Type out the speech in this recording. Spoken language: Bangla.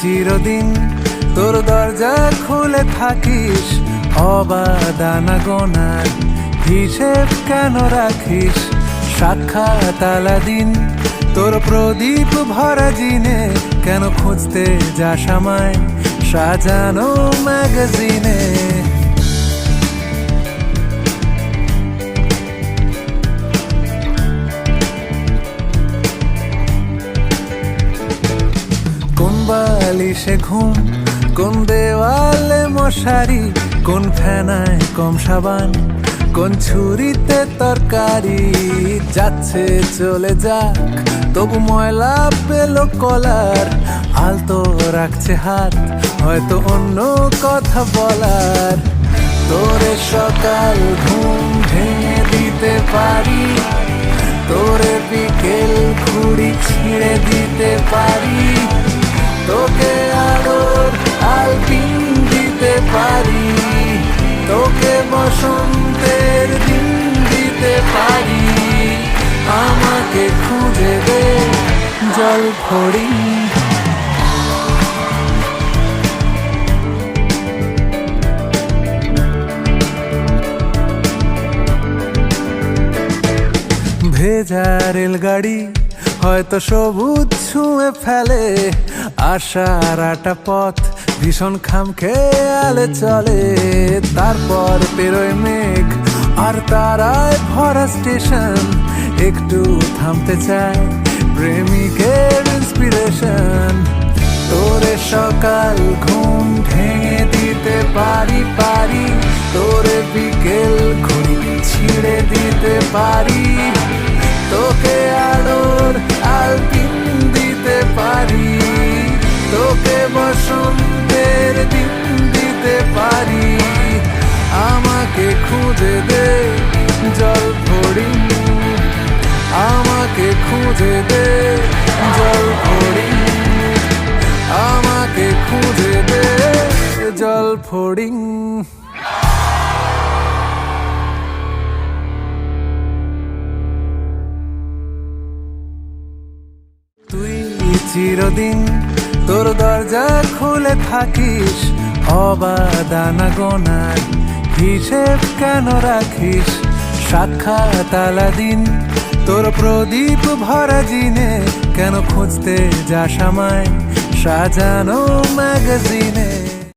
চিরদিন তোর দরজা খুলে থাকিস, অবাদানা গোনার হিসেব কেন রাখিস? সাক্ষাৎ আলাদিন তোর প্রদীপ ভরা জিনে কেন খুঁজতে যাস আমায় সাজানো ম্যাগাজিনে? কোন বালিশে ঘুম, কোন দেওয়ালে মশারি, কোন ফেনায় কম সাবান, কোন ছুরিতে তরকারি? যাচ্ছে চলে যাক, তবু ময়লা পেল কলার, আলতো রাখছে হাত, হয়তো অন্য কথা বলার। তোরে সকাল ঘুম ভেঙে দিতে পারি, তোরে বিকেল ঘুড়ি ছিঁড়ে দিতে পারি, তোকে আলোর আলপিন দিতে পারি, তোকে বসন্তের দিন দিতে পারি। আমাকে খুঁজে দে জল ফড়িং। ভেজা রেলগাড়ি হয়তো সবুজ ছুঁয়ে ফেলে, আশার আটা পথ ভীষণ খামখেয়ালে চলে। তারপর পেরোয় মেঘ আর তারায় ভরা স্টেশন, একটু থামতে চায় প্রেমিকের ইন্সপিরেশন। তোরে সকাল ঘুম ভেঙে দিতে পারি, তোরে বিকেল ঘুড়ি ছিঁড়ে দিতে পারি, তোকে আলোর আলপিন দিতে পারি, তোকে বসন্তের দিন দিতে পারি। আমাকে খুঁজে দে জল ফড়িং, আমাকে খুঁজে দে জল ফড়িং, আমাকে খুঁজে দে জল ফড়িং। তুই চিরদিন তোর দরজা খুলে থাকিস, অবাদানা গোনার হিসেব কেন রাখিস? সাক্ষাৎ আলাদিন তোর প্রদীপ ভরা জিনে কেন খুঁজতে যাস আমায় সাজানো ম্যাগাজিনে?